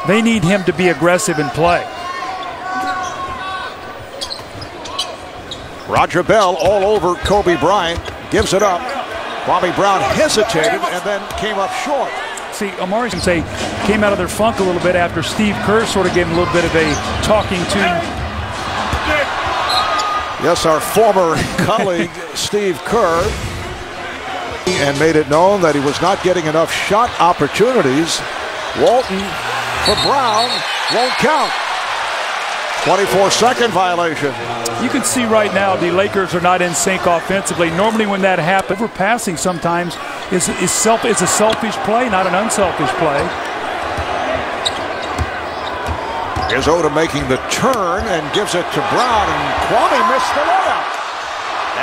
They need him to be aggressive and play. Roger Bell all over Kobe Bryant, gives it up. Kwame Brown hesitated and then came up short. See, Amari came out of their funk a little bit after Steve Kerr sort of gave him a little bit of a talking to. Yes, our former colleague Steve Kerr, and made it known that he was not getting enough shot opportunities. Walton for Brown won't count. 24-second violation. You can see right now the Lakers are not in sync offensively. Normally when that happens, overpassing sometimes is a selfish play, not an unselfish play. Here's Odom making the turn and gives it to Brown, and Kwame missed the layup.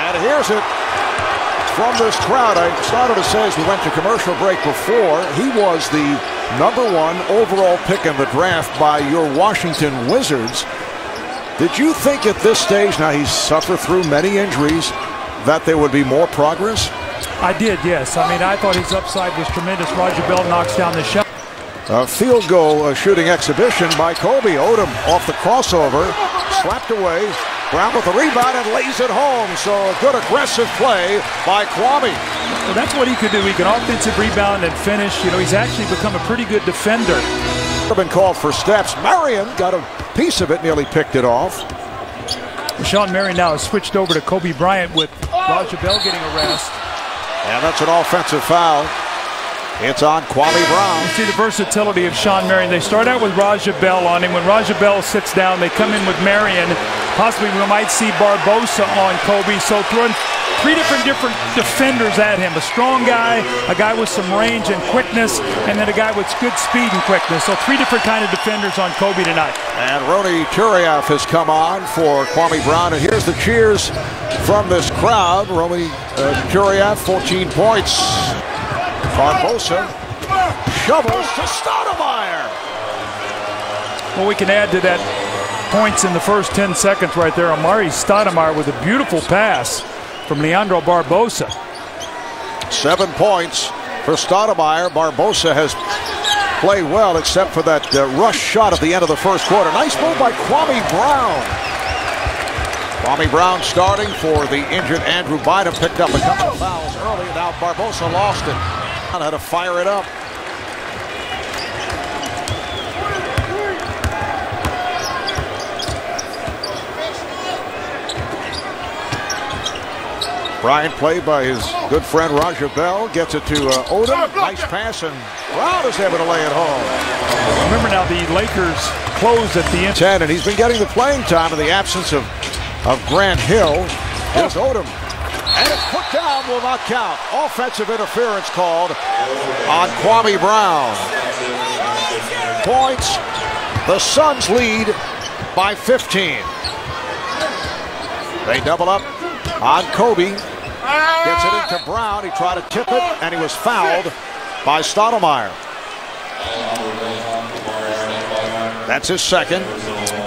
And here's it from this crowd. I started to say as we went to commercial break before, he was the #1 overall pick in the draft by your Washington Wizards. Did you think at this stage, now he's suffered through many injuries, that there would be more progress? I did, yes. I mean, I thought his upside was tremendous. Roger Bell knocks down the shot. A field goal shooting exhibition by Kobe. Odom off the crossover, slapped away. Brown with the rebound and lays it home. So a good aggressive play by Kwame. Well, that's what he could do. He can offensive rebound and finish. You know, he's actually become a pretty good defender. Been called for steps. Marion got a piece of it, nearly picked it off. Sean Marion now has switched over to Kobe Bryant with Roger Bell getting a rest. And that's an offensive foul. It's on Kwame Brown. You see the versatility of Sean Marion. They start out with Raja Bell on him. When Raja Bell sits down, they come in with Marion. Possibly we might see Barbosa on Kobe. So throwing three different defenders at him. A strong guy, a guy with some range and quickness, and then a guy with good speed and quickness. So three different kind of defenders on Kobe tonight. And Ronny Turiaf has come on for Kwame Brown. And here's the cheers from this crowd. Ronny Turiaf, 14 points. Barbosa shovels to Stoudemire. Well, we can add to that points in the first 10 seconds right there. Amari Stoudemire with a beautiful pass from Leandro Barbosa. 7 points for Stoudemire. Barbosa has played well except for that rush shot at the end of the first quarter. Nice move by Kwame Brown. Kwame Brown starting for the injured Andrew Bynum. Picked up a couple of fouls early. Now Barbosa lost it. How to fire it up. Bryant played by his good friend Roger Bell. Gets it to Odom. Nice pass, and Brown is able to lay it home. Remember now the Lakers closed at the end. 10, and he's been getting the playing time in the absence of Grant Hill. Here's Odom. And it's put down, will not count. Offensive interference called on Kwame Brown. Points. The Suns lead by 15. They double up on Kobe. Gets it into Brown. He tried to tip it, and he was fouled by Stoudemire. That's his second.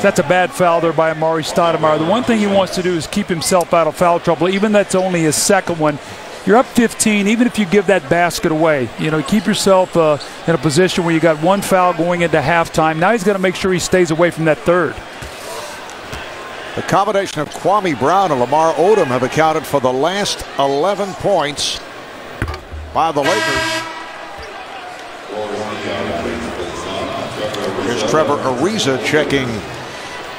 That's a bad foul there by Amari Stoudemire. The one thing he wants to do is keep himself out of foul trouble. Even that's only his second one. You're up 15, even if you give that basket away. You know, keep yourself in a position where you got one foul going into halftime. Now he's got to make sure he stays away from that third. The combination of Kwame Brown and Lamar Odom have accounted for the last 11 points by the Lakers. Here's Trevor Ariza checking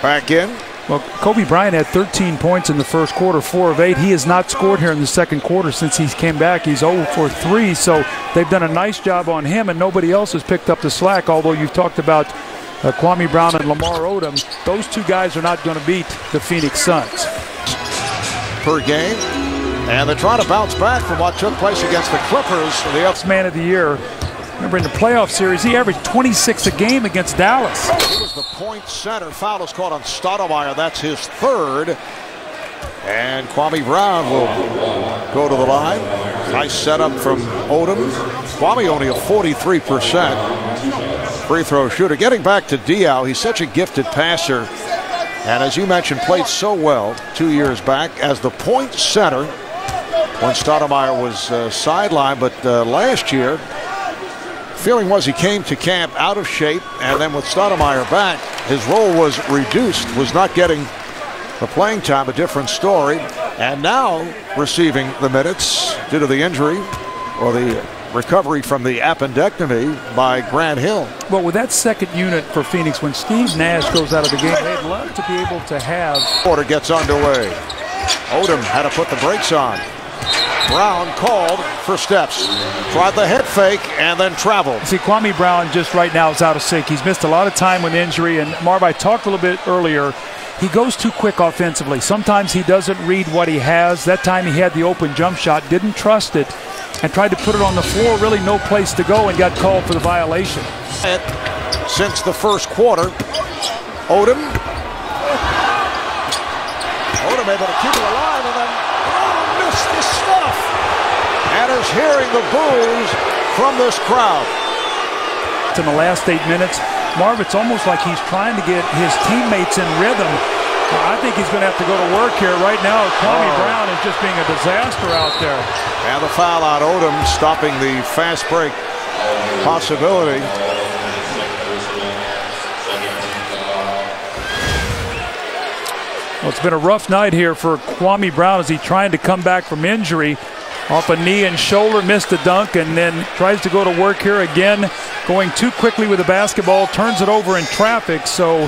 back in. Well, Kobe Bryant had 13 points in the first quarter, 4 of 8. He has not scored here in the second quarter since he came back. He's 0 for 3, so they've done a nice job on him, and nobody else has picked up the slack, although you've talked about Kwame Brown and Lamar Odom. Those two guys are not going to beat the Phoenix Suns. Per game, and they're trying to bounce back from what took place against the Clippers. The man of the year. Remember in the playoff series, he averaged 26 a game against Dallas. He was the point center. Foul is called on Stoudemire. That's his third. And Kwame Brown will go to the line. Nice setup from Odom. Kwame only a 43% free throw shooter. Getting back to Diaw, he's such a gifted passer. And as you mentioned, played so well 2 years back as the point center when Stoudemire was sidelined. But last year, feeling was he came to camp out of shape, and then with Stoudemire back, his role was reduced, was not getting the playing time, a different story, and now receiving the minutes due to the injury or the recovery from the appendectomy by Grant Hill. Well, with that second unit for Phoenix, when Steve Nash goes out of the game, they'd love to be able to have. Quarter gets underway. Odom had to put the brakes on. Brown called for steps. Tried the head fake and then traveled. See, Kwame Brown just right now is out of sync. He's missed a lot of time with injury. And Marv, I talked a little bit earlier. He goes too quick offensively. Sometimes he doesn't read what he has. That time he had the open jump shot, didn't trust it, and tried to put it on the floor. Really no place to go, and got called for the violation. Since the first quarter, Odom able to keep it alive, and then missed the stuff, and is hearing the boos from this crowd. In the last 8 minutes, Marv, it's almost like he's trying to get his teammates in rhythm. I think he's going to have to go to work here right now. Kwame Brown is just being a disaster out there. And the foul on Odom, stopping the fast break possibility. Well, it's been a rough night here for Kwame Brown as he's trying to come back from injury. Off a knee and shoulder, missed a dunk, and then tries to go to work here again. Going too quickly with the basketball, turns it over in traffic, so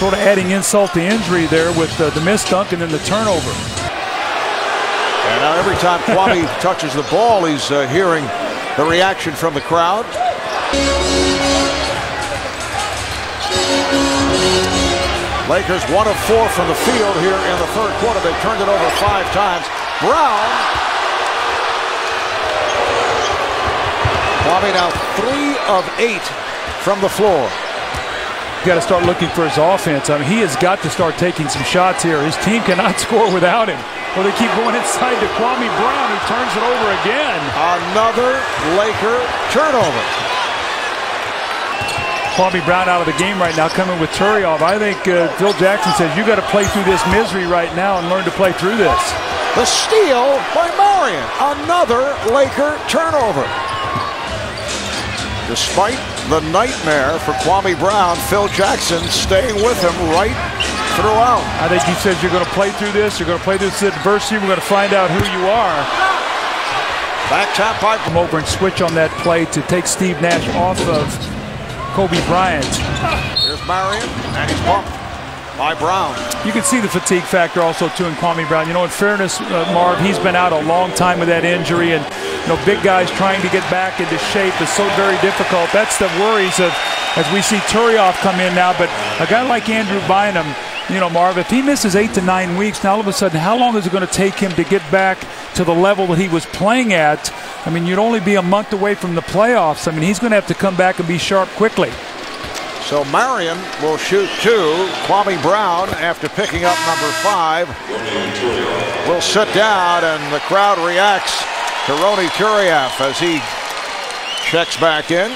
sort of adding insult to injury there with the missed dunk and then the turnover. And now every time Kwame touches the ball, he's hearing the reaction from the crowd. Lakers 1 of 4 from the field here in the third quarter. They turned it over 5 times. Brown. Kwame now 3 of 8 from the floor. You got to start looking for his offense. I mean, he has got to start taking some shots here. His team cannot score without him. Well, they keep going inside to Kwame Brown, who turns it over again. Another Laker turnover. Kwame Brown out of the game right now, coming with Turioff. I think Phil Jackson says you got to play through this misery right now and learn to play through this. The steal by Marion. Another Laker turnover. Despite the nightmare for Kwame Brown, Phil Jackson staying with him right throughout. I think he says you're going to play through this. You're going to play through this adversity. We're going to find out who you are. Back tap pipe. Come over and switch on that play to take Steve Nash off of Kobe Bryant. Here's Marion, and he's bumped by Brown. You can see the fatigue factor also too in Kwame Brown. You know, in fairness, Marv, he's been out a long time with that injury, and you know, big guys trying to get back into shape is so very difficult. That's the worries of as we see Turioff come in now. But a guy like Andrew Bynum, you know, Marv, if he misses 8 to 9 weeks, now all of a sudden, how long is it going to take him to get back to the level that he was playing at? I mean, you'd only be a month away from the playoffs. I mean, he's going to have to come back and be sharp quickly. So Marion will shoot 2. Kwame Brown, after picking up number 5, will sit down, and the crowd reacts to Ronny Turiaf as he checks back in.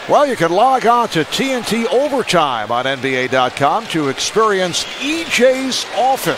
Well, you can log on to TNT Overtime on NBA.com to experience EJ's office.